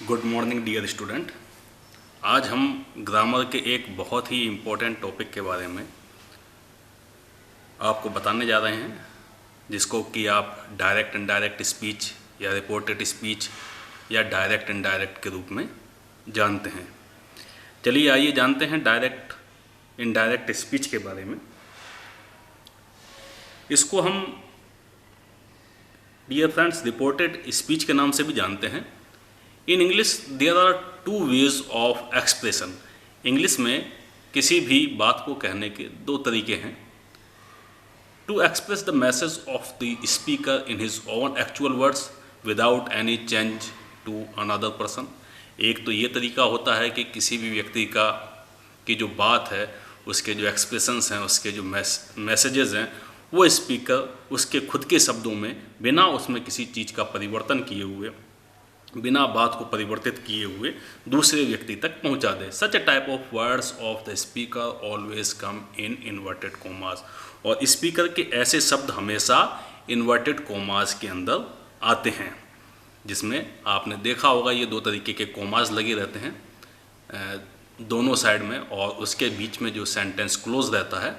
Good morning dear student. आज हम grammar के एक बहुत ही इम्पोर्टेंट टॉपिक के बारे में आपको बताने जा रहे हैं, जिसको कि आप डायरेक्ट इनडायरेक्ट स्पीच या रिपोर्टेड स्पीच या डायरेक्ट इनडायरेक्ट के रूप में जानते हैं। चलिए आइए जानते हैं डायरेक्ट इनडायरेक्ट स्पीच के बारे में। इसको हम डियर फ्रेंड्स रिपोर्टेड स्पीच के नाम से भी जानते हैं। In English there are two ways of expression. English में किसी भी बात को कहने के दो तरीके हैं। To express the message of the speaker in his own actual words without any change to another person. एक तो ये तरीका होता है कि किसी भी व्यक्ति की जो बात है, उसके जो एक्सप्रेशंस हैं, उसके जो मैसेजेस हैं, वो स्पीकर उसके खुद के शब्दों में बिना उसमें किसी चीज़ का परिवर्तन किए हुए, बिना बात को परिवर्तित किए हुए दूसरे व्यक्ति तक पहुंचा दे। Such a type of words of the speaker always come in inverted commas. और स्पीकर के ऐसे शब्द हमेशा इन्वर्टेड कोमास के अंदर आते हैं, जिसमें आपने देखा होगा ये दो तरीके के कोमास लगे रहते हैं दोनों साइड में, और उसके बीच में जो सेंटेंस क्लोज रहता है।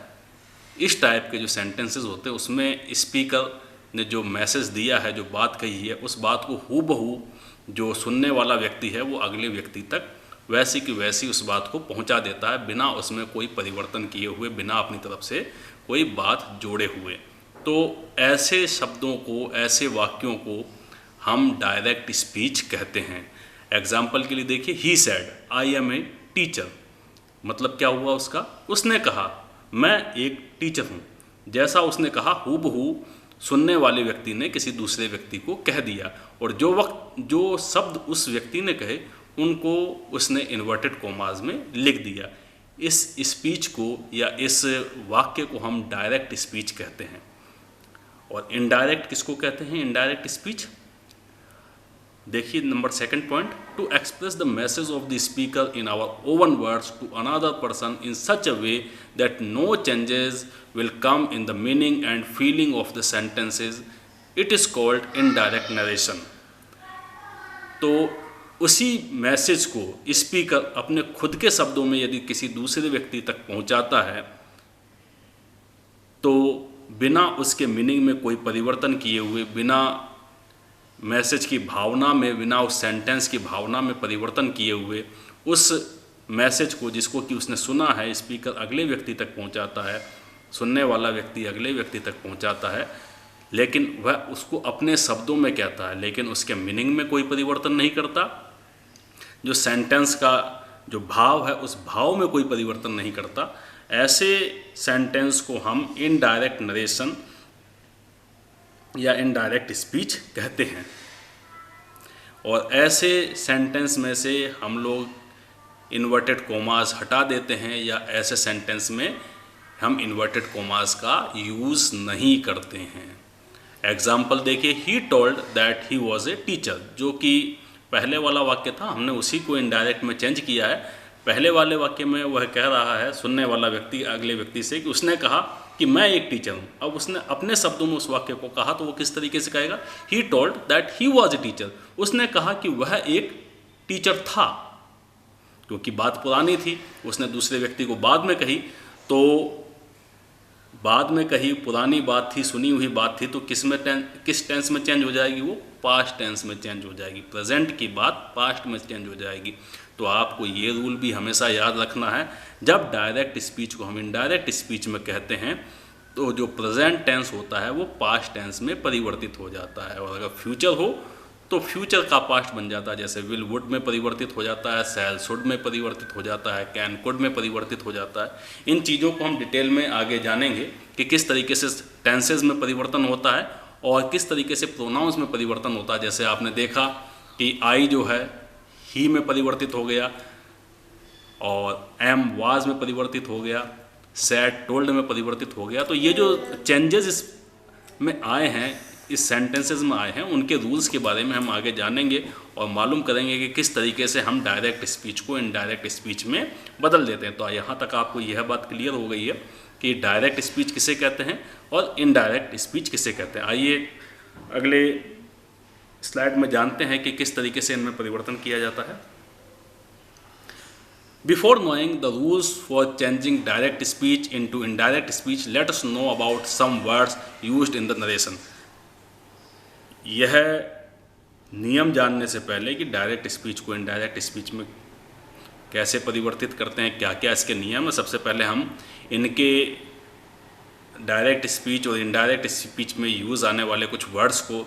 इस टाइप के जो सेंटेंसेस होते हैं उसमें स्पीकर ने जो मैसेज दिया है, जो बात कही है, उस बात को हूबहू जो सुनने वाला व्यक्ति है वो अगले व्यक्ति तक वैसी की वैसी उस बात को पहुंचा देता है, बिना उसमें कोई परिवर्तन किए हुए, बिना अपनी तरफ से कोई बात जोड़े हुए। तो ऐसे शब्दों को, ऐसे वाक्यों को हम डायरेक्ट स्पीच कहते हैं। एग्जाम्पल के लिए देखिए, he said I am a teacher. मतलब क्या हुआ उसका? उसने कहा मैं एक टीचर हूँ। जैसा उसने कहा हूबहू सुनने वाले व्यक्ति ने किसी दूसरे व्यक्ति को कह दिया, और जो शब्द उस व्यक्ति ने कहे उनको उसने इन्वर्टेड कोमास में लिख दिया। इस स्पीच को या इस वाक्य को हम डायरेक्ट स्पीच कहते हैं। और इनडायरेक्ट किसको कहते हैं? इनडायरेक्ट स्पीच देखिए number second point, to express the message of the speaker in our own words to another person in such a way that no changes will come in the meaning and feeling of the sentences. It is called indirect narration. तो उसी message को speaker अपने खुद के शब्दों में यदि किसी दूसरे व्यक्ति तक पहुंचाता है, तो बिना उसके मीनिंग में कोई परिवर्तन किए हुए, बिना मैसेज की भावना में, बिना उस सेंटेंस की भावना में परिवर्तन किए हुए, उस मैसेज को जिसको कि उसने सुना है स्पीकर अगले व्यक्ति तक पहुंचाता है, सुनने वाला व्यक्ति अगले व्यक्ति तक पहुंचाता है, लेकिन वह उसको अपने शब्दों में कहता है, लेकिन उसके मीनिंग में कोई परिवर्तन नहीं करता। जो सेंटेंस का जो भाव है उस भाव में कोई परिवर्तन नहीं करता। ऐसे सेंटेंस को हम इनडायरेक्ट नरेशन या इनडायरेक्ट स्पीच कहते हैं। और ऐसे सेंटेंस में से हम लोग इन्वर्टेड कोमास हटा देते हैं, या ऐसे सेंटेंस में हम इन्वर्टेड कोमास का यूज़ नहीं करते हैं। एग्जाम्पल देखिए, he told that he was a teacher. जो कि पहले वाला वाक्य था, हमने उसी को इनडायरेक्ट में चेंज किया है। पहले वाले वाक्य में वह कह रहा है सुनने वाला व्यक्ति अगले व्यक्ति से कि उसने कहा कि मैं एक टीचर हूँ। अब उसने अपने शब्दों में उस वाक्य को कहा, तो वो किस तरीके से कहेगा? He told that he was a teacher. उसने कहा कि वह एक टीचर था, क्योंकि बात पुरानी थी, उसने दूसरे व्यक्ति को बाद में कही। तो बाद में कही पुरानी बात थी, सुनी हुई बात थी, तो किस टेंस में चेंज हो जाएगी? वो पास्ट टेंस में चेंज हो जाएगी। प्रेजेंट की बात पास्ट में चेंज हो जाएगी। तो आपको ये रूल भी हमेशा याद रखना है, जब डायरेक्ट स्पीच को हम इनडायरेक्ट स्पीच में कहते हैं तो जो प्रेजेंट टेंस होता है वो पास्ट टेंस में परिवर्तित हो जाता है, और अगर फ्यूचर हो तो फ्यूचर का पास्ट बन जाता है। जैसे विल वुड में परिवर्तित हो जाता है, शैल शुड में परिवर्तित हो जाता है, कैन कुड में परिवर्तित हो जाता है। इन चीज़ों को हम डिटेल में आगे जानेंगे कि किस तरीके से टेंसेज में परिवर्तन होता है और किस तरीके से प्रोनाउंस में परिवर्तन होता है। जैसे आपने देखा कि आई जो है ही में परिवर्तित हो गया, और एम वाज में परिवर्तित हो गया, सैड टोल्ड में परिवर्तित हो गया। तो ये जो चेंजेस इसमें आए हैं, इस सेंटेंसेस में आए हैं, उनके रूल्स के बारे में हम आगे जानेंगे और मालूम करेंगे कि किस तरीके से हम डायरेक्ट स्पीच को इनडायरेक्ट स्पीच में बदल देते हैं। तो यहाँ तक आपको यह बात क्लियर हो गई है कि डायरेक्ट स्पीच किसे कहते हैं और इनडायरेक्ट स्पीच किसे कहते हैं। आइए अगले स्लाइड में जानते हैं कि किस तरीके से इनमें परिवर्तन किया जाता है। Before knowing the rules for changing direct speech into indirect speech, let us know about some words used in the narration. यह नियम जानने से पहले कि डायरेक्ट स्पीच को इनडायरेक्ट स्पीच में कैसे परिवर्तित करते हैं, क्या क्या इसके नियम है, सबसे पहले हम इनके डायरेक्ट स्पीच और इनडायरेक्ट स्पीच में यूज़ आने वाले कुछ वर्ड्स को,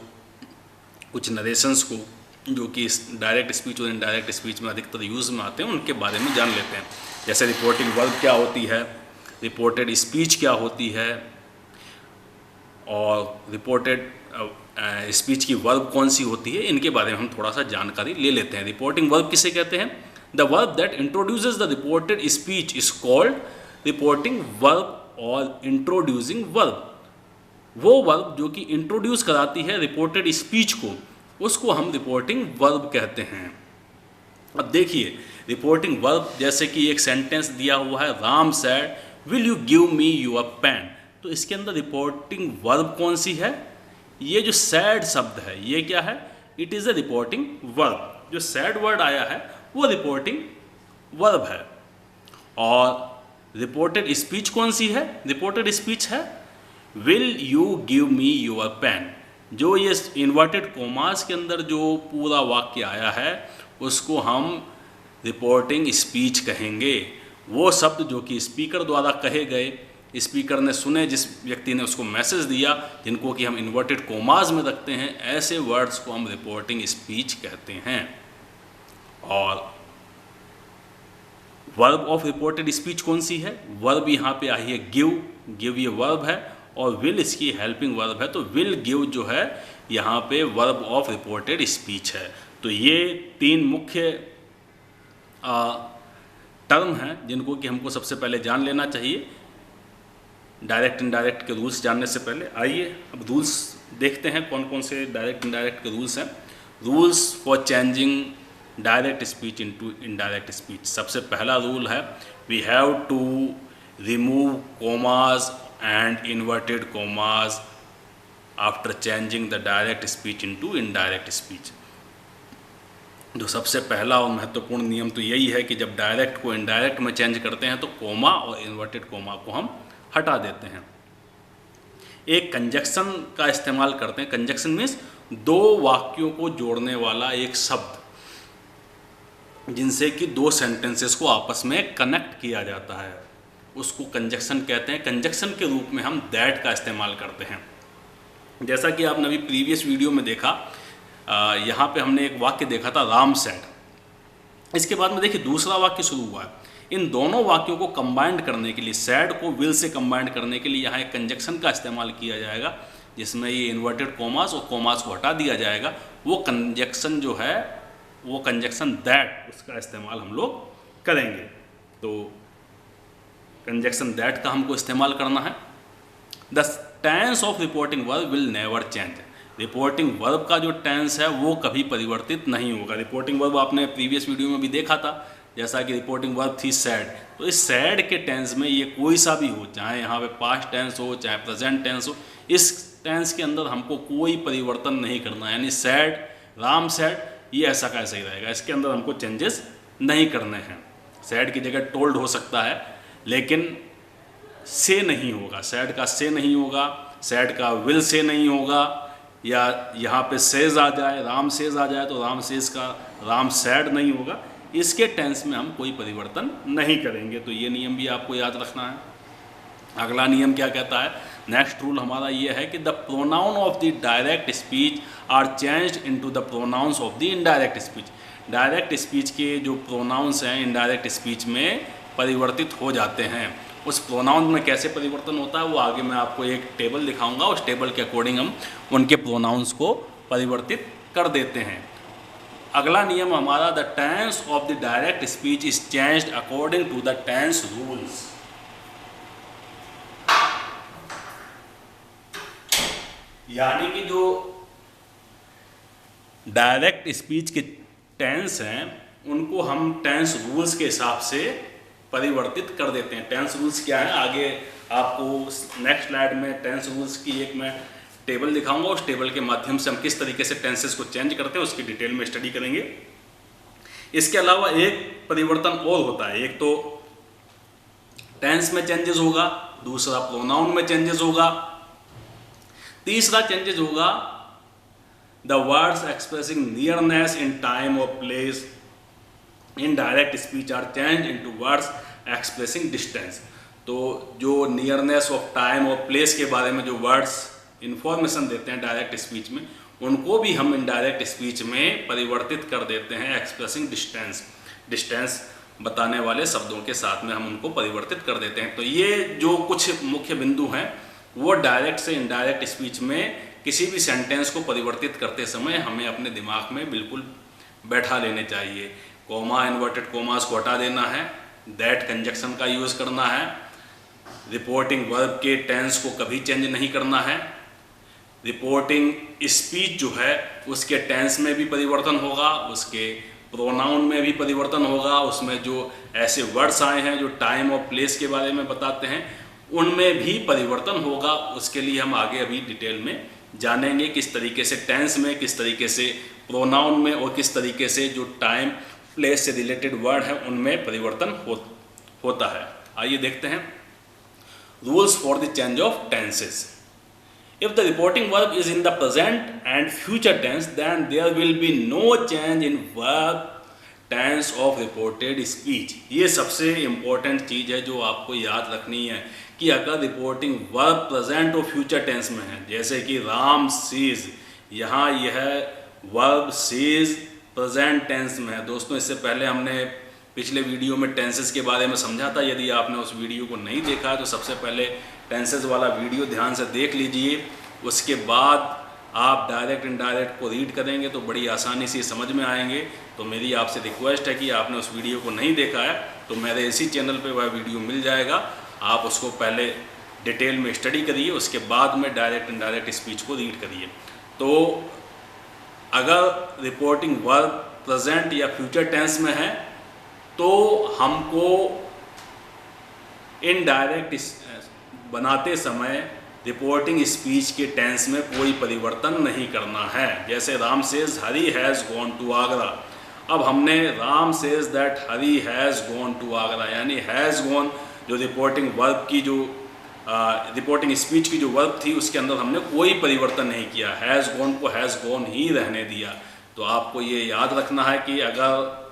कुछ नरेशंस को जो कि इस डायरेक्ट स्पीच और इनडायरेक्ट स्पीच में अधिकतर यूज़ में आते हैं, उनके बारे में जान लेते हैं। जैसे रिपोर्टिंग वर्ब क्या होती है, रिपोर्टेड स्पीच क्या होती है, और रिपोर्टेड स्पीच की वर्ब कौन सी होती है, इनके बारे में हम थोड़ा सा जानकारी ले लेते हैं। रिपोर्टिंग वर्ब किसे कहते हैं? The verb that introduces the reported speech is called reporting verb और इंट्रोड्यूसिंग वर्ब। वो वर्ब जो कि इंट्रोड्यूस कराती है रिपोर्टेड स्पीच को, उसको हम रिपोर्टिंग वर्ब कहते हैं। अब देखिए, रिपोर्टिंग वर्ब जैसे कि एक सेंटेंस दिया हुआ है, Ram said will you give me your pen, तो इसके अंदर रिपोर्टिंग वर्ब कौन सी है? ये जो सैड शब्द है, ये क्या है? It is a reporting verb. जो सैड वर्ड आया है वो रिपोर्टिंग वर्ब है। और रिपोर्टेड स्पीच कौन सी है? रिपोर्टेड स्पीच है will you give me your pen. जो ये इन्वर्टेड कोमास के अंदर जो पूरा वाक्य आया है उसको हम रिपोर्टिंग स्पीच कहेंगे। वो शब्द जो कि स्पीकर द्वारा कहे गए, स्पीकर ने सुने, जिस व्यक्ति ने उसको मैसेज दिया, जिनको कि हम इन्वर्टेड कोमास में रखते हैं, ऐसे वर्ड्स को हम रिपोर्टिंग स्पीच कहते हैं। और वर्ब ऑफ रिपोर्टेड स्पीच कौन सी है? वर्ब यहाँ पे आई है गिव, गिव ये वर्ब है और विल इसकी हेल्पिंग वर्ब है, तो विल गिव जो है यहाँ पे वर्ब ऑफ रिपोर्टेड स्पीच है। तो ये तीन मुख्य टर्म हैं जिनको कि हमको सबसे पहले जान लेना चाहिए डायरेक्ट इनडायरेक्ट के रूल्स जानने से पहले। आइए अब रूल्स देखते हैं कौन कौन से डायरेक्ट इनडायरेक्ट के रूल्स हैं। Rules for changing direct speech into indirect speech. सबसे पहला रूल है we have to remove commas and inverted commas after changing the direct speech into indirect speech। जो सबसे पहला और महत्वपूर्ण नियम तो यही है कि जब डायरेक्ट को इनडायरेक्ट में चेंज करते हैं तो कोमा और इन्वर्टेड कोमा को हम हटा देते हैं। एक कंजक्शन का इस्तेमाल करते हैं। कंजक्शन मीन्स दो वाक्यों को जोड़ने वाला एक शब्द, जिनसे कि दो सेंटेंसेस को आपस में कनेक्ट किया जाता है, उसको कंजक्शन कहते हैं। कंजक्शन के रूप में हम दैट का इस्तेमाल करते हैं। जैसा कि आपने अभी प्रीवियस वीडियो में देखा, यहाँ पे हमने एक वाक्य देखा था राम सैड। इसके बाद में देखिए दूसरा वाक्य शुरू हुआ है। इन दोनों वाक्यों को कंबाइंड करने के लिए, सैड को विल से कंबाइंड करने के लिए यहाँ एक कंजक्शन का इस्तेमाल किया जाएगा, जिसमें ये इन्वर्टेड कोमास और कोमास को हटा दिया जाएगा। वो कंजक्शन जो है वो कंजक्शन दैट, उसका इस्तेमाल हम लोग करेंगे। तो कंजक्शन दैट का हमको इस्तेमाल करना है। The tense of reporting verb will never change. Reporting verb का जो टेंस है वो कभी परिवर्तित नहीं होगा। रिपोर्टिंग वर्ब आपने प्रीवियस वीडियो में भी देखा था, जैसा कि रिपोर्टिंग वर्ब थी सैड, तो इस सैड के टेंस में ये कोई सा भी हो, चाहे यहाँ पे पास्ट टेंस हो चाहे प्रेजेंट टेंस हो, इस टेंस के अंदर हमको कोई परिवर्तन नहीं करना है। यानी सैड, राम सैड, ये ऐसा का ऐसा ही रहेगा, इसके अंदर हमको चेंजेस नहीं करने हैं। सैड की जगह टोल्ड हो सकता है, लेकिन से नहीं होगा, सैड का से नहीं होगा, सैड का विल से नहीं होगा, या यहाँ पे सेज आ जाए, राम सेज आ जाए तो राम सेज का राम सैड नहीं होगा। इसके टेंस में हम कोई परिवर्तन नहीं करेंगे। तो ये नियम भी आपको याद रखना है। अगला नियम क्या कहता है? नेक्स्ट रूल हमारा ये है कि the pronoun of the direct speech are changed into the pronouns of the indirect speech. Direct speech के जो प्रोनाउंस हैं इनडायरेक्ट स्पीच में परिवर्तित हो जाते हैं। उस प्रोनाउन में कैसे परिवर्तन होता है वो आगे मैं आपको एक टेबल दिखाऊंगा। उस टेबल के अकॉर्डिंग हम उनके प्रोनाउंस को परिवर्तित कर देते हैं। अगला नियम हमारा the tense of the direct speech is changed according to the tense rules. यानी कि जो डायरेक्ट स्पीच के टेंस हैं उनको हम टेंस रूल्स के हिसाब से परिवर्तित कर देते हैं। टेंस रूल्स क्या है आगे आपको नेक्स्ट स्लाइड में टेंस रूल्स की एक मैं टेबल दिखाऊंगा, उस टेबल के माध्यम से हम किस तरीके से टेंसेस को चेंज करते हैं उसकी डिटेल में स्टडी करेंगे। इसके अलावा एक परिवर्तन और होता है, एक तो टेंस में चेंजेस होगा, दूसरा प्रोनाउन में चेंजेस होगा, तीसरा चेंजेस होगा the words expressing nearness in time और place in direct speech are change into words expressing distance. तो जो नियरनेस ऑफ टाइम और प्लेस के बारे में जो वर्ड्स इंफॉर्मेशन देते हैं डायरेक्ट स्पीच में, उनको भी हम इनडायरेक्ट स्पीच में परिवर्तित कर देते हैं एक्सप्रेसिंग डिस्टेंस, डिस्टेंस बताने वाले शब्दों के साथ में हम उनको परिवर्तित कर देते हैं। तो ये जो कुछ मुख्य बिंदु हैं वो डायरेक्ट से इनडायरेक्ट स्पीच में किसी भी सेंटेंस को परिवर्तित करते समय हमें अपने दिमाग में बिल्कुल बैठा लेने चाहिए। कोमा, इन्वर्टेड कोमास को हटा देना है, दैट कंजक्शन का यूज़ करना है, रिपोर्टिंग वर्ब के टेंस को कभी चेंज नहीं करना है, रिपोर्टिंग स्पीच जो है उसके टेंस में भी परिवर्तन होगा, उसके प्रोनाउन में भी परिवर्तन होगा, उसमें जो ऐसे वर्ड्स आए हैं जो टाइम और प्लेस के बारे में बताते हैं उनमें भी परिवर्तन होगा। उसके लिए हम आगे अभी डिटेल में जानेंगे किस तरीके से टेंस में, किस तरीके से प्रोनाउन में और किस तरीके से जो टाइम प्लेस से रिलेटेड वर्ड है उनमें परिवर्तन होता है। आइए देखते हैं rules for the change of tenses. If the reporting verb is in the present and future tense, then there will be no change in verb tense of reported speech। ये सबसे इम्पोर्टेंट चीज़ है जो आपको याद रखनी है कि अगर रिपोर्टिंग वर्ब प्रेजेंट और फ्यूचर टेंस में है, जैसे कि राम सीज, यहाँ यह वर्ब सीज प्रेजेंट टेंस में है। दोस्तों, इससे पहले हमने पिछले वीडियो में टेंसेस के बारे में समझा था। यदि आपने उस वीडियो को नहीं देखा है तो सबसे पहले टेंसेस वाला वीडियो ध्यान से देख लीजिए, उसके बाद आप डायरेक्ट इनडायरेक्ट को रीड करेंगे तो बड़ी आसानी से समझ में आएंगे। तो मेरी आपसे रिक्वेस्ट है कि आपने उस वीडियो को नहीं देखा है तो मेरे इसी चैनल पे वह वीडियो मिल जाएगा, आप उसको पहले डिटेल में स्टडी करिए, उसके बाद में डायरेक्ट इनडायरेक्ट स्पीच को रीड करिए। तो अगर रिपोर्टिंग वर्ब प्रेजेंट या फ्यूचर टेंस में है तो हमको इनडायरेक्ट बनाते समय रिपोर्टिंग स्पीच के टेंस में कोई परिवर्तन नहीं करना है। जैसे Ram says Hari has gone to Agra, अब हमने Ram says that Hari has gone to Agra, यानी हैज़ गॉन जो रिपोर्टिंग वर्ब की जो रिपोर्टिंग स्पीच की जो वर्ब थी उसके अंदर हमने कोई परिवर्तन नहीं किया, हैज़ गॉन को हैज़ गॉन ही रहने दिया। तो आपको ये याद रखना है कि अगर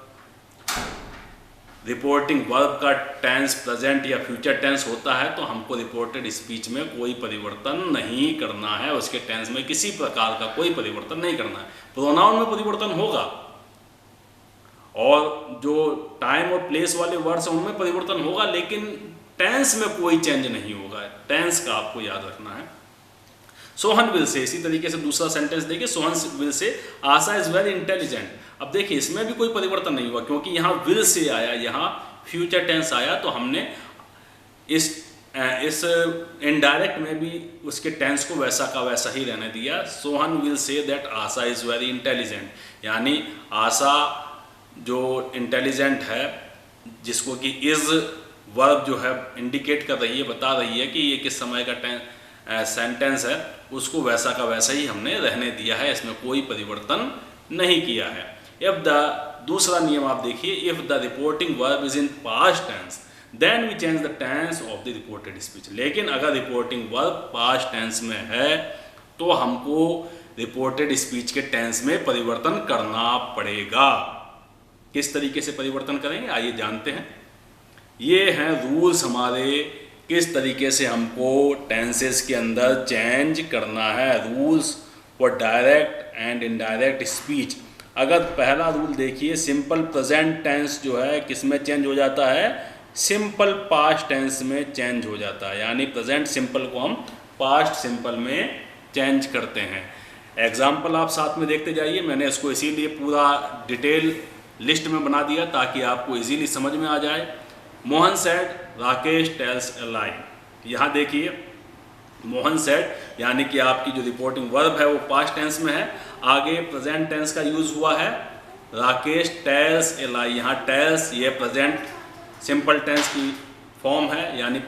रिपोर्टिंग वर्ब का टेंस प्रेजेंट या फ्यूचर टेंस होता है तो हमको रिपोर्टेड स्पीच में कोई परिवर्तन नहीं करना है, उसके टेंस में किसी प्रकार का कोई परिवर्तन नहीं करना है। प्रोनाउन में परिवर्तन होगा और जो टाइम और प्लेस वाले वर्ड्स हैं उनमें परिवर्तन होगा, लेकिन टेंस में कोई चेंज नहीं होगा। टेंस का आपको याद रखना है। सोहन विल से, इसी तरीके से दूसरा सेंटेंस देखिए, Sohan will say Asha is very intelligent. अब देखिए इसमें भी कोई परिवर्तन नहीं हुआ क्योंकि यहाँ विल से आया, यहाँ फ्यूचर टेंस आया, तो हमने इस इनडायरेक्ट में भी उसके टेंस को वैसा का वैसा ही रहने दिया। Sohan will say that Asha is very intelligent, यानी आशा जो इंटेलिजेंट है, जिसको कि इज वर्ब जो है इंडिकेट कर रही है, बता रही है कि ये किस समय का सेंटेंस है, उसको वैसा का वैसा ही हमने रहने दिया है, इसमें कोई परिवर्तन नहीं किया है। इफ द दूसरा नियम आप देखिए, if the reporting verb is in past tense then we change the tense of the reported speech. लेकिन अगर रिपोर्टिंग वर्ब पास्ट टेंस में है तो हमको रिपोर्टेड स्पीच के टेंस में परिवर्तन करना पड़ेगा। किस तरीके से परिवर्तन करेंगे आइए जानते हैं। ये हैं रूल्स हमारे, किस तरीके से हमको टेंसेस के अंदर चेंज करना है। Rules for direct and indirect speech. अगर पहला रूल देखिए, सिंपल प्रेजेंट टेंस जो है किस में चेंज हो जाता है, सिंपल पास्ट टेंस में चेंज हो जाता है, यानी प्रेजेंट सिंपल को हम पास्ट सिंपल में चेंज करते हैं। एग्जाम्पल आप साथ में देखते जाइए, मैंने इसको इसीलिए पूरा डिटेल लिस्ट में बना दिया ताकि आपको इजीली समझ में आ जाए। Mohan said Rakesh tells a lie. यहाँ देखिए मोहन सेड यानी कि आपकी जो रिपोर्टिंग वर्ब है वो पास्ट टेंस में है, आगे प्रेजेंट टेंस का यूज हुआ है, राकेश टेल्स ए लाई। यहाँ टेल्स ये प्रेजेंट सिंपल टेंस की फॉर्म है, यानी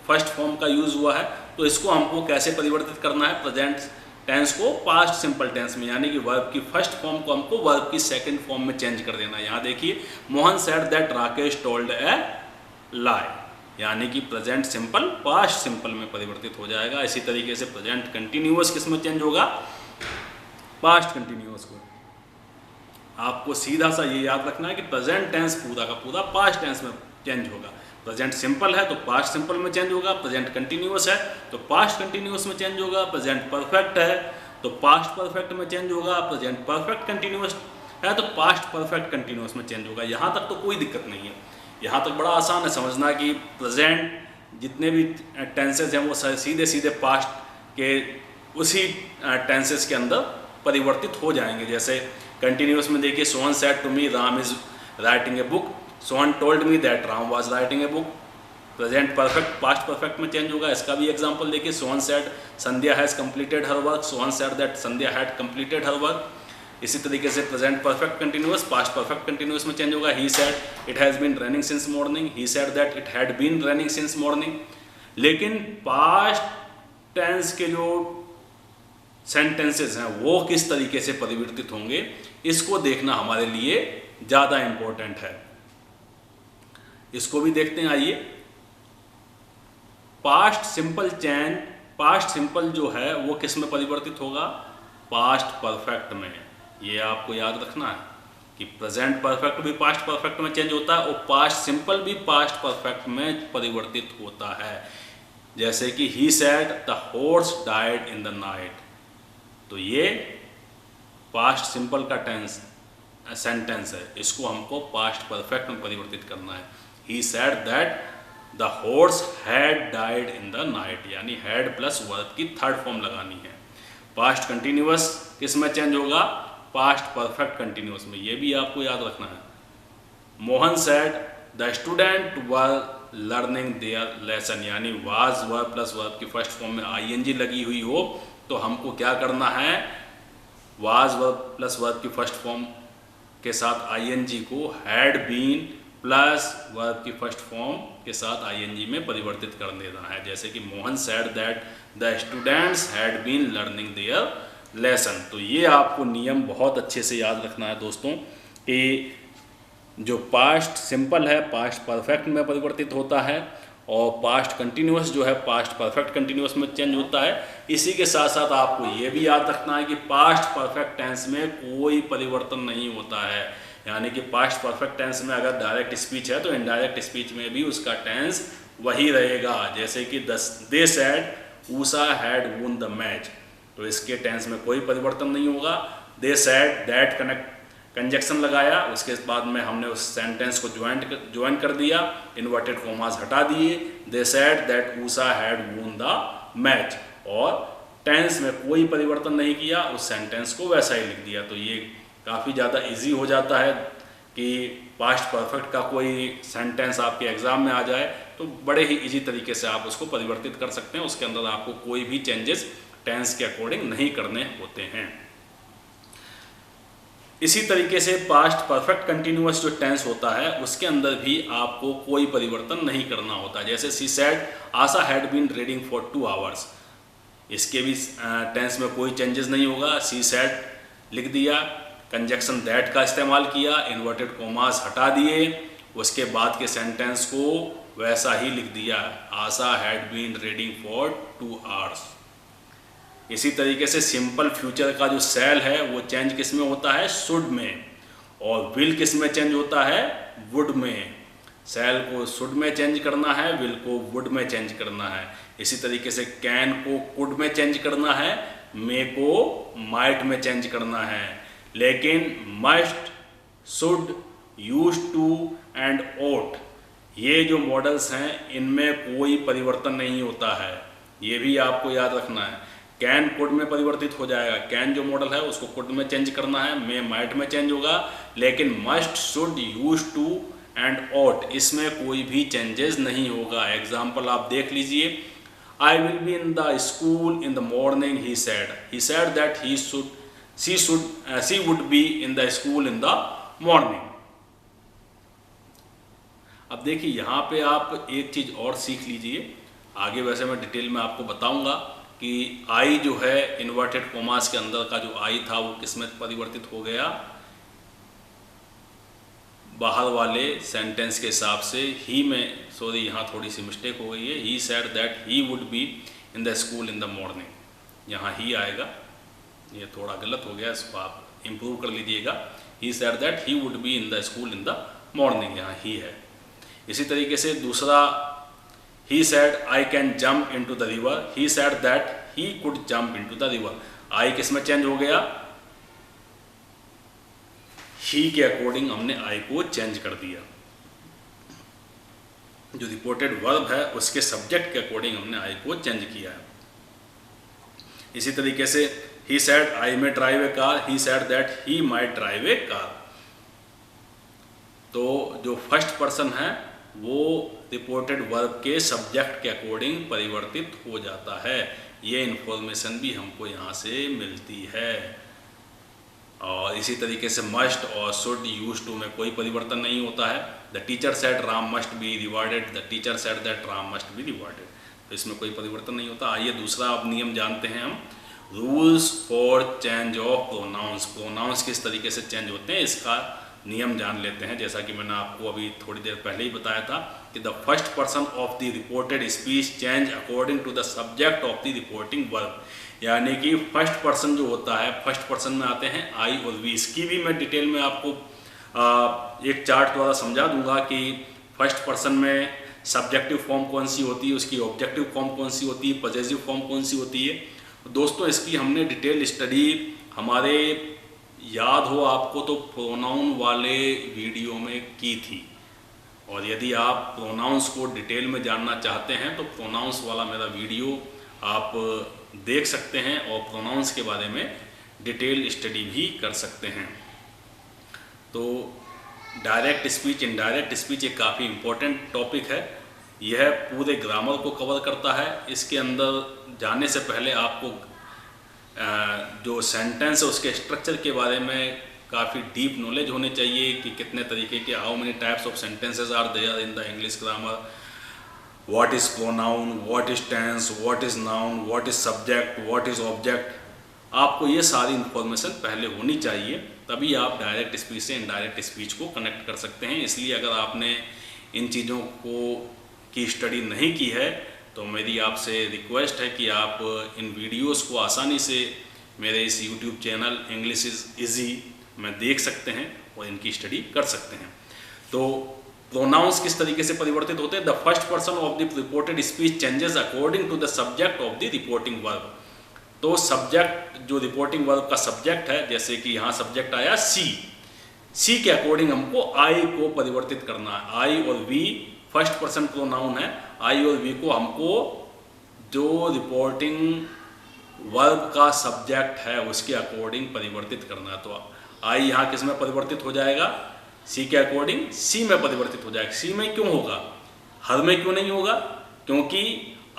फर्स्ट फॉर्म का यूज हुआ है। तो इसको हमको कैसे परिवर्तित करना है, प्रेजेंट टेंस को पास्ट सिंपल टेंस में, यानी कि वर्ब की फर्स्ट फॉर्म को हमको वर्ब की सेकंड फॉर्म में चेंज कर देना है। यहाँ देखिए, Mohan said that Rakesh told a lie, यानी कि प्रेजेंट सिंपल पास्ट सिंपल में परिवर्तित हो जाएगा। इसी तरीके से प्रेजेंट कंटिन्यूअस किस में चेंज होगा, पास्ट कंटिन्यूअस को। आपको सीधा सा ये याद रखना है कि प्रेजेंट टेंस पूरा का पूरा पास्ट टेंस में चेंज होगा। प्रेजेंट सिंपल है तो पास्ट सिंपल में चेंज होगा, प्रेजेंट कंटिन्यूअस है तो पास्ट कंटिन्यूअस में चेंज होगा, प्रेजेंट परफेक्ट है तो पास्ट परफेक्ट में चेंज होगा, प्रेजेंट परफेक्ट कंटिन्यूअस है तो पास्ट परफेक्ट कंटिन्यूअस में चेंज होगा। यहाँ तक तो कोई दिक्कत नहीं है, यहाँ तक बड़ा आसान है समझना कि प्रेजेंट जितने भी टेंसेज हैं वो सीधे सीधे पास्ट के उसी टेंसेज के अंदर परिवर्तित हो जाएंगे। जैसे कंटिन्यूअस में देखिए, Sohan said to me Ram is writing a book, Sohan told me that Ram was writing a book. Present perfect past perfect में चेंज होगा। इसका भी एग्जांपल देखिए, Sohan said Sandhya has completed her work, Sohan said that Sandhya had completed her work. इसी तरीके से present perfect continuous past perfect continuous में change होगा। He said it has been running since morning, he said that it had been running since morning. लेकिन past tense के जो sentences हैं वो किस तरीके से परिवर्तित होंगे, इसको देखना हमारे लिए ज़्यादा इम्पोर्टेंट है। इसको भी देखते हैं, आइए। Past simple change, past simple जो है वो किस में परिवर्तित होगा, पास्ट परफेक्ट में। ये आपको याद रखना है कि प्रेजेंट परफेक्ट भी पास्ट परफेक्ट में चेंज होता है और पास्ट सिंपल भी पास्ट परफेक्ट में परिवर्तित होता है। जैसे कि he said the horse died in the night, तो ये पास्ट सिंपल का टेंस सेंटेंस है, इसको हमको पास्ट परफेक्ट में परिवर्तित करना है। ही said that the horse had died in the night, यानी हैड प्लस वर्ब की थर्ड फॉर्म लगानी है। पास्ट कंटिन्यूअस किस में चेंज होगा, पास्ट परफेक्ट कंटिन्यूअस में। ये भी आपको याद रखना है। Mohan said the student were learning their lesson, यानी वाज वर्ब प्लस वर्ब की फर्स्ट फॉर्म में आईएनजी लगी हुई हो तो हमको क्या करना है, वाज वर्ब प्लस वर्ब की फर्स्ट फॉर्म के साथ आईएनजी को हैड बीन प्लस वर्ब की फर्स्ट फॉर्म के साथ आईएनजी में परिवर्तित कर देना है। जैसे कि Mohan said that the students had been learning their lesson. तो ये आपको नियम बहुत अच्छे से याद रखना है दोस्तों कि जो पास्ट सिंपल है पास्ट परफेक्ट में परिवर्तित होता है और पास्ट कंटिन्यूअस जो है पास्ट परफेक्ट कंटिन्यूअस में चेंज होता है। इसी के साथ साथ आपको ये भी याद रखना है कि पास्ट परफेक्ट टेंस में कोई परिवर्तन नहीं होता है, यानी कि पास्ट परफेक्ट टेंस में अगर डायरेक्ट स्पीच है तो इनडायरेक्ट स्पीच में भी उसका टेंस वही रहेगा। जैसे कि they said Usha had won the match, तो इसके टेंस में कोई परिवर्तन नहीं होगा। दे सेड दैट कंजक्शन लगाया, उसके बाद में हमने उस सेंटेंस को ज्वाइन कर दिया, इन्वर्टेड कॉमास हटा दिए। They said that Usha had won the match, और टेंस में कोई परिवर्तन नहीं किया, उस सेंटेंस को वैसा ही लिख दिया। तो ये काफ़ी ज़्यादा इजी हो जाता है कि पास्ट परफेक्ट का कोई सेंटेंस आपके एग्जाम में आ जाए तो बड़े ही इजी तरीके से आप उसको परिवर्तित कर सकते हैं। उसके अंदर आपको कोई भी चेंजेस टेंस के अकॉर्डिंग नहीं करने होते हैं। इसी तरीके से पास्ट परफेक्ट कंटिन्यूअस जो टेंस होता है उसके अंदर भी आपको कोई परिवर्तन नहीं करना होता। जैसे she said Asha had been reading for 2 hours, इसके भी टेंस में कोई चेंजेस नहीं होगा। सी सेड लिख दिया, कंजक्शन दैट का इस्तेमाल किया, इन्वर्टेड कॉमास हटा दिए, उसके बाद के सेंटेंस को वैसा ही लिख दिया, Asha had been reading for 2 hours. इसी तरीके से सिंपल फ्यूचर का जो सेल है वो चेंज किस में होता है, शुड में, और विल किस में चेंज होता है, वुड में। सेल को शुड में चेंज करना है, विल को वुड में चेंज करना है। इसी तरीके से कैन को कुड में चेंज करना है, मे को माइट में चेंज करना है। लेकिन must, should, use to and ought, ये जो मॉडल्स हैं इनमें कोई परिवर्तन नहीं होता है, ये भी आपको याद रखना है। कैन कुड में परिवर्तित हो जाएगा, कैन जो मॉडल है उसको कुड में चेंज करना है, मे माइट में चेंज होगा। लेकिन must, should, use to and ought, इसमें कोई भी चेंजेस नहीं होगा। एग्जाम्पल आप देख लीजिए, I will be in the school in the morning, he said that she would be in the school in the morning. अब देखिए यहाँ पे आप एक चीज और सीख लीजिए, आगे वैसे मैं डिटेल में आपको बताऊंगा कि आई जो है इन्वर्टेड कोमास के अंदर का जो आई था वो किस में परिवर्तित हो गया, बाहर वाले सेंटेंस के हिसाब से ही में, सॉरी यहाँ थोड़ी सी मिस्टेक हो गई है, ही said that he would be in the school in the morning, यहाँ ही आएगा, ये थोड़ा गलत हो गया, इसको आप इम्प्रूव कर लीजिएगा। He said that he would be in the school in the morning, यहाँ ही है। इसी तरीके से दूसरा, he said I can jump in to the river, he said that he could jump in to the river, I किस में change हो गया, ही के अकॉर्डिंग हमने आई को चेंज कर दिया। जो रिपोर्टेड वर्ब है उसके सब्जेक्ट के अकॉर्डिंग हमने आई को चेंज किया है। इसी तरीके से ही said I may drive A car, he said that he might drive A car. तो जो फर्स्ट पर्सन है वो रिपोर्टेड वर्ब के सब्जेक्ट के अकॉर्डिंग परिवर्तित हो जाता है। ये इन्फॉर्मेशन भी हमको यहाँ से मिलती है। और इसी तरीके से मस्ट और शुड, यूज टू में कोई परिवर्तन नहीं होता है। The teacher said Ram must be rewarded, the teacher said that Ram must be rewarded, तो इसमें कोई परिवर्तन नहीं होता। आइए दूसरा अब नियम जानते हैं हम, rules for change of pronouns. Pronouns किस तरीके से चेंज होते हैं इसका नियम जान लेते हैं। जैसा कि मैंने आपको अभी थोड़ी देर पहले ही बताया था कि the first person of the reported speech change according to the subject of the reporting verb, यानी कि फर्स्ट पर्सन जो होता है, फर्स्ट पर्सन में आते हैं आई और वी। इसकी भी मैं डिटेल में आपको एक चार्ट द्वारा समझा दूंगा कि फर्स्ट पर्सन में सब्जेक्टिव फॉर्म कौन सी होती है, उसकी ऑब्जेक्टिव फॉर्म कौन सी होती है, पॉजेसिव फॉर्म कौन सी होती है। दोस्तों इसकी हमने डिटेल स्टडी हमारे, याद हो आपको तो प्रोनाउन वाले वीडियो में की थी। और यदि आप प्रोनाउंस को डिटेल में जानना चाहते हैं तो प्रोनाउंस वाला मेरा वीडियो आप देख सकते हैं और प्रोनाउंस के बारे में डिटेल स्टडी भी कर सकते हैं। तो डायरेक्ट स्पीच, इनडायरेक्ट स्पीच एक काफ़ी इम्पोर्टेंट टॉपिक है। यह पूरे ग्रामर को कवर करता है। इसके अंदर जाने से पहले आपको जो सेंटेंस है उसके स्ट्रक्चर के बारे में काफ़ी डीप नॉलेज होने चाहिए कि कितने तरीके के, how many types of sentences are there in the English grammar, what is pronoun, what is tense, what is noun, what is subject, what is object। आपको ये सारी इंफॉर्मेशन पहले होनी चाहिए, तभी आप डायरेक्ट स्पीच से इनडायरेक्ट स्पीच को कनेक्ट कर सकते हैं। इसलिए अगर आपने इन चीज़ों को की स्टडी नहीं की है तो मेरी आपसे रिक्वेस्ट है कि आप इन वीडियोस को आसानी से मेरे इस YouTube channel English is easy में देख सकते हैं और इनकी स्टडी कर सकते हैं। तो प्रोनाउंस किस तरीके से परिवर्तित होते हैं, the first person of the reported speech changes according to the subject of the reporting verb. तो सब्जेक्ट, जो रिपोर्टिंग वर्ब का सब्जेक्ट है, जैसे कि यहाँ सब्जेक्ट आया सी के अकॉर्डिंग हमको आई को परिवर्तित करना है। आई और वी फर्स्ट पर्सन प्रोनाउन है, आई और वी को हमको जो रिपोर्टिंग वर्ब का सब्जेक्ट है उसके अकॉर्डिंग परिवर्तित करना है। तो आई यहाँ किस में परिवर्तित हो जाएगा, सी के अकॉर्डिंग सी में परिवर्तित हो जाएगा। सी में क्यों होगा, हर में क्यों नहीं होगा, क्योंकि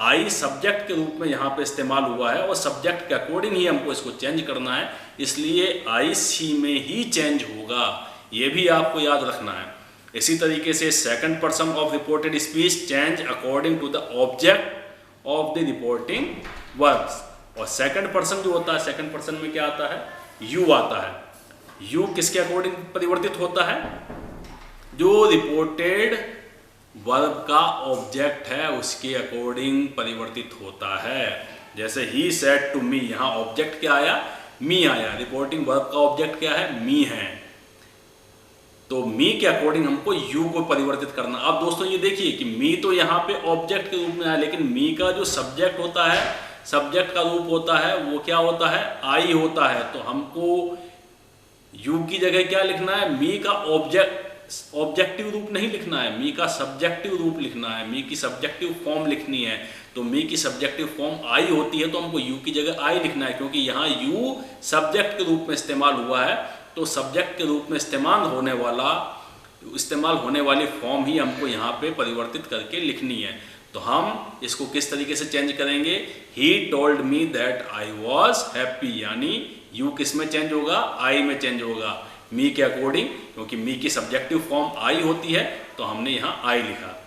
आई सब्जेक्ट के रूप में यहाँ पे इस्तेमाल हुआ है और सब्जेक्ट के अकॉर्डिंग ही हमको इसको चेंज करना है, इसलिए आई सी में ही चेंज होगा। ये भी आपको याद रखना है। इसी तरीके से second person of reported speech change according to the object of the reporting verbs. और सेकंड पर्सन जो होता है, सेकंड पर्सन में क्या आता है, यू आता है। यू किसके अकॉर्डिंग परिवर्तित होता है, जो रिपोर्टेड वर्ब का ऑब्जेक्ट है उसके अकॉर्डिंग परिवर्तित होता है। जैसे ही सेड टू मी, यहाँ ऑब्जेक्ट क्या आया, मी आया, रिपोर्टिंग वर्ब का ऑब्जेक्ट क्या है, मी है, तो मी के अकॉर्डिंग हमको यू को परिवर्तित करना। अब दोस्तों ये देखिए कि मी तो यहाँ पे ऑब्जेक्ट के रूप में आया, लेकिन मी का जो सब्जेक्ट होता है, सब्जेक्ट का रूप होता है वो क्या होता है, आई होता है। तो हमको यू की जगह क्या लिखना है, मी का ऑब्जेक्टिव रूप नहीं लिखना है, मी का सब्जेक्टिव रूप लिखना है, मी की सब्जेक्टिव फॉर्म लिखनी है। तो मी की सब्जेक्टिव फॉर्म आई होती है, तो हमको यू की जगह आई लिखना है, क्योंकि यहाँ यू सब्जेक्ट के रूप में इस्तेमाल हुआ है। तो सब्जेक्ट के रूप में इस्तेमाल होने वाली फॉर्म ही हमको यहाँ पे परिवर्तित करके लिखनी है। तो हम इसको किस तरीके से चेंज करेंगे, he told me that I was happy, यानी यू किस में चेंज होगा, आई में चेंज होगा, मी के अकॉर्डिंग, क्योंकि मी की सब्जेक्टिव फॉर्म आई होती है, तो हमने यहाँ आई लिखा।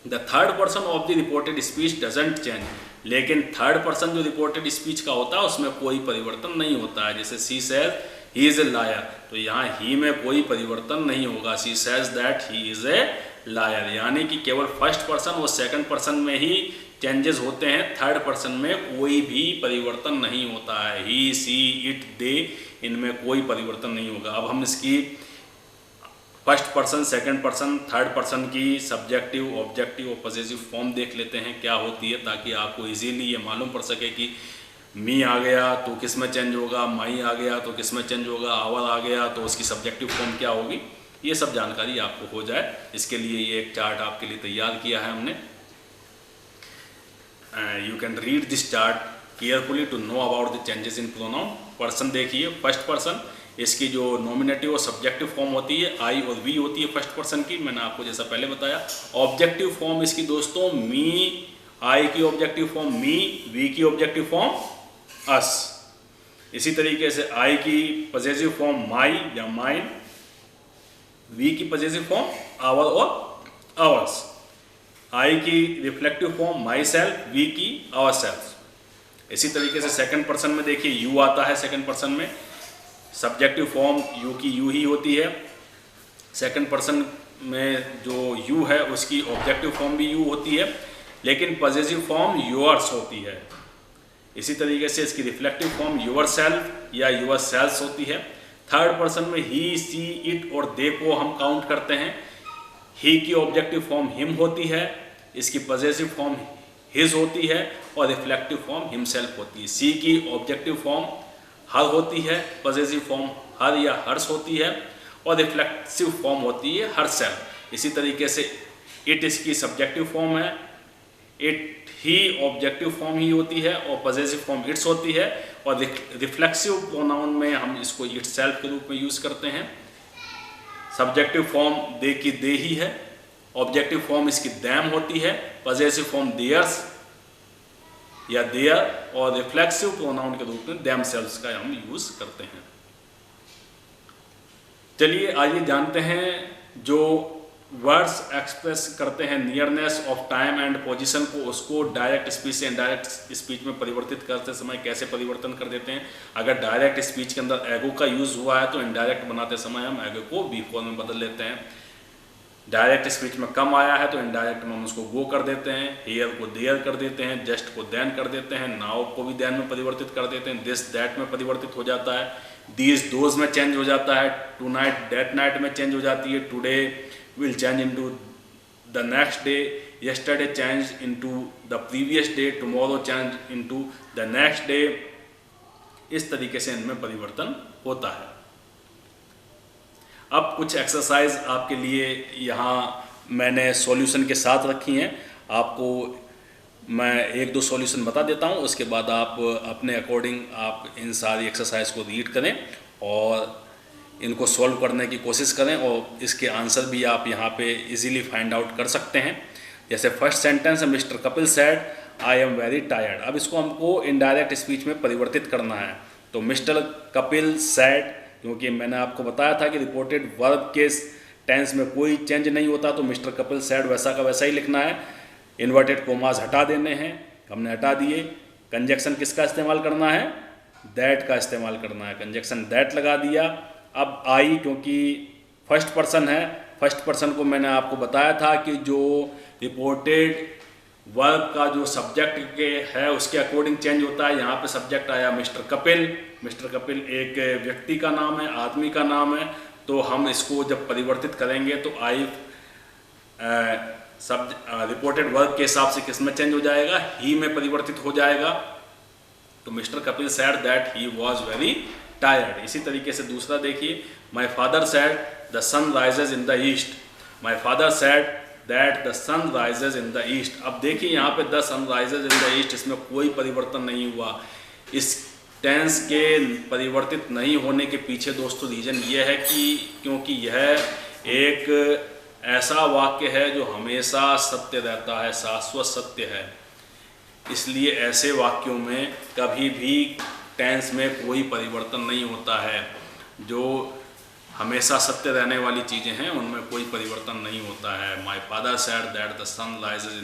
The third person of the reported speech doesn't change, लेकिन थर्ड पर्सन जो रिपोर्टेड स्पीच का होता है उसमें कोई परिवर्तन नहीं होता है। जैसे she says he is a lawyer, तो यहाँ ही में कोई परिवर्तन नहीं होगा। She says that he is a lawyer, यानी कि केवल फर्स्ट पर्सन और सेकंड पर्सन में ही चेंजेस होते हैं, थर्ड पर्सन में कोई भी परिवर्तन नहीं होता है। ही, सी, इट, दे, इनमें कोई परिवर्तन नहीं होगा। अब हम इसकी first person, second person, third person की सब्जेक्टिव, ऑब्जेक्टिव और पॉसेसिव फॉर्म देख लेते हैं क्या होती है, ताकि आपको इजीली ये मालूम पड़ सके कि मी आ गया तो किस में चेंज होगा, माई आ गया तो किस में चेंज होगा, आवर आ गया तो उसकी सब्जेक्टिव फॉर्म क्या होगी, ये सब जानकारी आपको हो जाए। इसके लिए ये एक चार्ट आपके लिए तैयार किया है हमने। You can read this chart carefully to know about the changes in pronoun. Person देखिए, फर्स्ट पर्सन, इसकी जो नॉमिनेटिव और सब्जेक्टिव फॉर्म होती है आई और वी होती है फर्स्ट पर्सन की, मैंने आपको जैसा पहले बताया। ऑब्जेक्टिव फॉर्म इसकी दोस्तों मी, आई की ऑब्जेक्टिव फॉर्म मी, वी की ऑब्जेक्टिव फॉर्म अस। इसी तरीके से आई की पॉसेसिव फॉर्म माई या माइन, वी की पॉसेसिव फॉर्म आवर और आवर्स, आई की reflective form myself, we की आवर सेल्फ। इसी तरीके से सेकंड पर्सन में देखिए यू आता है सेकंड पर्सन में, सब्जेक्टिव फॉर्म यू की यू ही होती है। सेकंड पर्सन में जो यू है उसकी ऑब्जेक्टिव फॉर्म भी यू होती है, लेकिन पॉसेसिव फॉर्म योर्स होती है। इसी तरीके से इसकी रिफ्लेक्टिव फॉर्म योर सेल्फ या योर सेल्स होती है। थर्ड पर्सन में ही, सी, इट और दे को हम काउंट करते हैं। ही की ऑब्जेक्टिव फॉर्म हिम होती है, इसकी पॉसेसिव फॉर्म हिज होती है और रिफ्लेक्टिव फॉर्म हिमसेल्फ होती है। सी की ऑब्जेक्टिव फॉर्म हर होती है, पॉसेसिव फॉर्म हर या हर्ष होती है और रिफ्लेक्सिव फॉर्म होती है हर सेल्फ। इसी तरीके से इट इसकी सब्जेक्टिव फॉर्म है, इट ही ऑब्जेक्टिव फॉर्म ही होती है और पॉसेसिव फॉर्म इट्स होती है, और रिफ्लेक्सिव प्रोनाउन में हम इसको इट सेल्फ के रूप में यूज करते हैं। सब्जेक्टिव फॉर्म दे की दे ही है, ऑब्जेक्टिव फॉर्म इसकी दैम होती है, पॉसेसिव फॉर्म देयर्स या देयर, और रिफ्लेक्सिव प्रोनाउन के रूप में देम सेल्व्स का हम यूज करते हैं। चलिए आइए जानते हैं जो वर्ड्स एक्सप्रेस करते हैं nearness of time and position को, उसको डायरेक्ट स्पीच से इनडायरेक्ट स्पीच में परिवर्तित करते समय कैसे परिवर्तन कर देते हैं। अगर डायरेक्ट स्पीच के अंदर एगो का यूज हुआ है तो इनडायरेक्ट बनाते समय हम एगो को बी फॉर्म में बदल लेते हैं। डायरेक्ट स्पीच में कम आया है तो इनडायरेक्ट में हम उसको गो कर देते हैं, हेयर को देयर कर देते हैं, जस्ट को देन कर देते हैं, नाउ को भी देन में परिवर्तित कर देते हैं, दिस दैट में परिवर्तित हो जाता है, दीज दोज में चेंज हो जाता है, टू नाइट दैट नाइट में चेंज हो जाती है, today will change into the next day, yesterday change into the previous day, tomorrow change into the next day. इस तरीके से इनमें परिवर्तन होता है। अब कुछ एक्सरसाइज आपके लिए यहाँ मैंने सॉल्यूशन के साथ रखी हैं, आपको मैं एक दो सॉल्यूशन बता देता हूँ, उसके बाद आप अपने अकॉर्डिंग आप इन सारी एक्सरसाइज को रीड करें और इनको सॉल्व करने की कोशिश करें, और इसके आंसर भी आप यहाँ पे इजीली फाइंड आउट कर सकते हैं। जैसे फर्स्ट सेंटेंस है mister Kapil said I am very tired. अब इसको हमको इनडायरेक्ट स्पीच में परिवर्तित करना है, तो मिस्टर कपिल सेड, क्योंकि मैंने आपको बताया था कि रिपोर्टेड वर्ब के टेंस में कोई चेंज नहीं होता, तो मिस्टर कपिल सेड वैसा का वैसा ही लिखना है। इन्वर्टेड कोमास हटा देने हैं, हमने हटा दिए। कंजक्शन किसका इस्तेमाल करना है, दैट का इस्तेमाल करना है, कंजक्शन दैट लगा दिया। अब आई, क्योंकि फर्स्ट पर्सन है, फर्स्ट पर्सन को मैंने आपको बताया था कि जो रिपोर्टेड वर्ब का जो सब्जेक्ट के है उसके अकॉर्डिंग चेंज होता है। यहाँ पे सब्जेक्ट आया मिस्टर कपिल, मिस्टर कपिल एक व्यक्ति का नाम है, आदमी का नाम है, तो हम इसको जब परिवर्तित करेंगे तो आई सब रिपोर्टेड वर्ब के हिसाब से किस में चेंज हो जाएगा, ही में परिवर्तित हो जाएगा। तो mister Kapil said that he was very tired. इसी तरीके से दूसरा देखिए, my father said the sun rises in the east, my father said that the sun rises in the east. अब देखिए यहाँ पे the sun rises in the east, इसमें कोई परिवर्तन नहीं हुआ। इस टेंस के परिवर्तित नहीं होने के पीछे दोस्तों रीजन ये है कि क्योंकि यह एक ऐसा वाक्य है जो हमेशा सत्य रहता है, शाश्वत सत्य है, इसलिए ऐसे वाक्यों में कभी भी टेंस में कोई परिवर्तन नहीं होता है। जो हमेशा सत्य रहने वाली चीज़ें हैं उनमें कोई परिवर्तन नहीं होता है। My father said that the sun rises